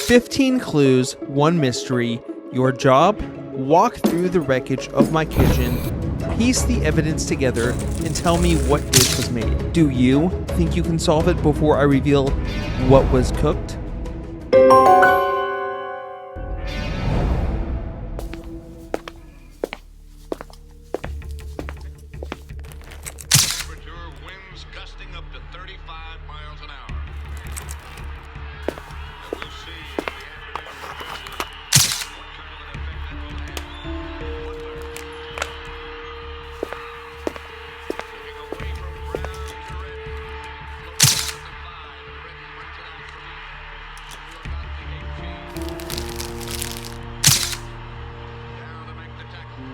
15 clues, 1 mystery. Your job? Walk through the wreckage of my kitchen, piece the evidence together, and tell me what dish was made. Do you think you can solve it before I reveal what was cooked? Gusting up to 35 miles an hour. And we'll see if the afternoon produces what kind of an effect it will have. Moving away from brown to red. Close to the 5, and Red brings it out for me. About the 18. Down to make the tackle.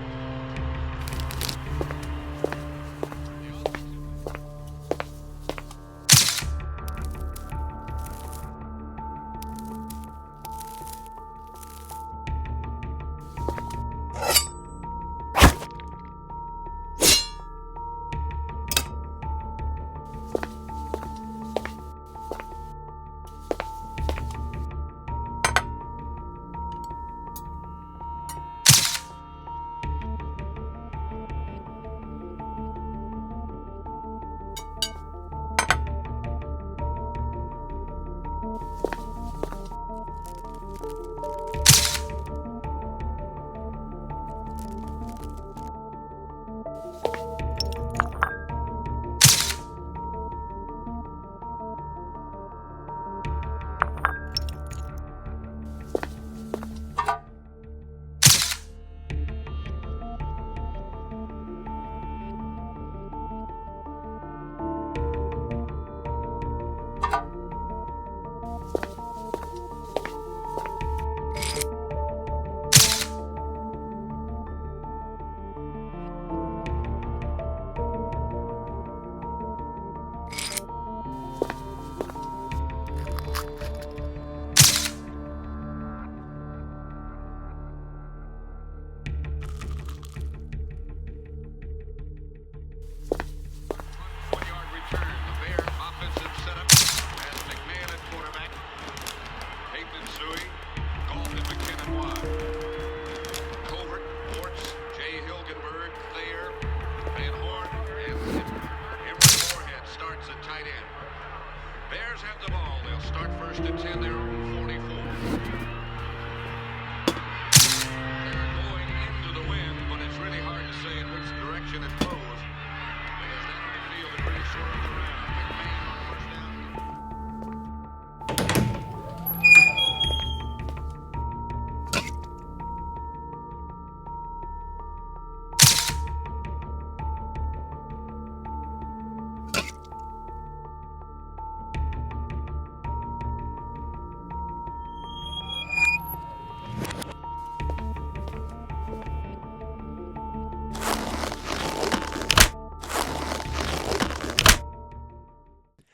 Bears have the ball. They'll start first and 10, their own 44. They're going into the wind, but it's really hard to say in which direction it blows. Because down the field, they're pretty short of the ground. McMahon almost down.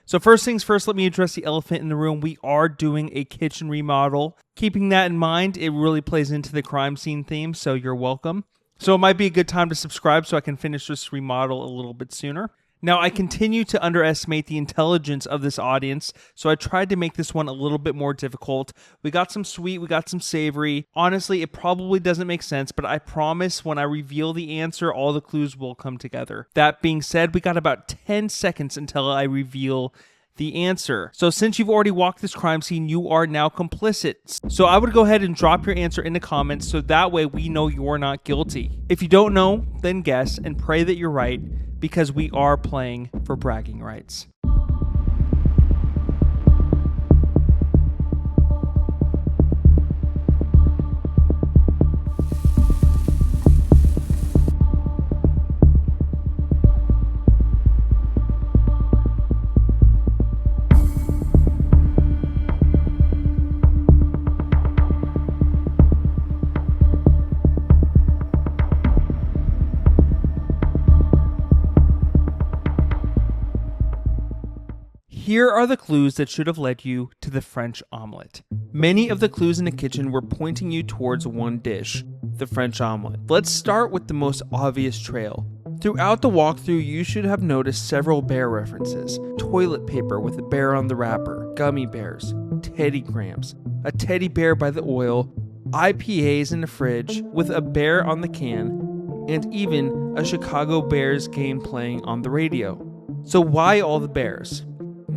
So first things first, let me address the elephant in the room. We are doing a kitchen remodel. Keeping that in mind, it really plays into the crime scene theme, so you're welcome. So it might be a good time to subscribe so I can finish this remodel a little bit sooner. Now, I continue to underestimate the intelligence of this audience, so I tried to make this one a little bit more difficult. We got some sweet, we got some savory. Honestly, it probably doesn't make sense, but I promise when I reveal the answer, all the clues will come together. That being said, we got about 10 seconds until I reveal the answer. So since you've already walked this crime scene, you are now complicit. So I would go ahead and drop your answer in the comments so that way we know you're not guilty. If you don't know, then guess and pray that you're right, because we are playing for bragging rights. Here are the clues that should have led you to the French omelet. Many of the clues in the kitchen were pointing you towards one dish, the French omelet. Let's start with the most obvious trail. Throughout the walkthrough, you should have noticed several bear references. Toilet paper with a bear on the wrapper, gummy bears, Teddy Grahams, a teddy bear by the oil, IPAs in the fridge with a bear on the can, and even a Chicago Bears game playing on the radio. So why all the bears?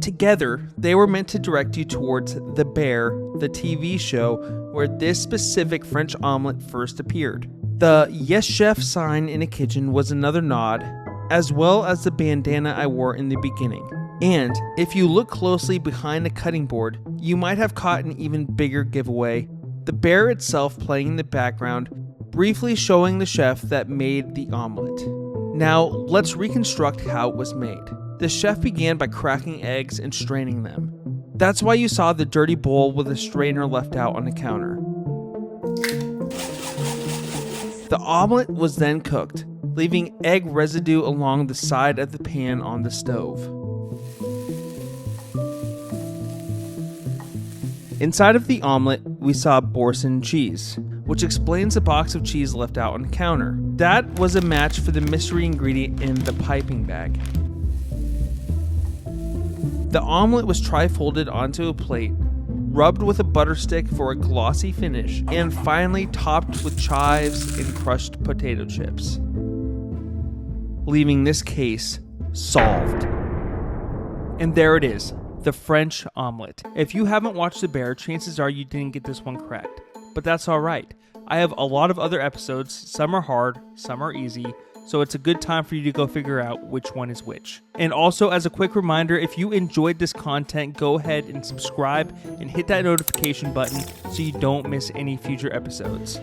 Together, they were meant to direct you towards The Bear, the TV show where this specific French omelet first appeared. The Yes Chef sign in a kitchen was another nod, as well as the bandana I wore in the beginning. And if you look closely behind the cutting board, you might have caught an even bigger giveaway. The bear itself playing in the background, briefly showing the chef that made the omelet. Now, let's reconstruct how it was made. The chef began by cracking eggs and straining them. That's why you saw the dirty bowl with a strainer left out on the counter. The omelet was then cooked, leaving egg residue along the side of the pan on the stove. Inside of the omelet, we saw Boursin cheese, which explains the box of cheese left out on the counter. That was a match for the mystery ingredient in the piping bag. The omelet was tri-folded onto a plate, rubbed with a butter stick for a glossy finish, and finally topped with chives and crushed potato chips, leaving this case solved. And there it is, the French omelet. If you haven't watched The Bear, chances are you didn't get this one correct, but that's alright. I have a lot of other episodes, some are hard, some are easy, so it's a good time for you to go figure out which one is which. And also, as a quick reminder, if you enjoyed this content, go ahead and subscribe and hit that notification button so you don't miss any future episodes.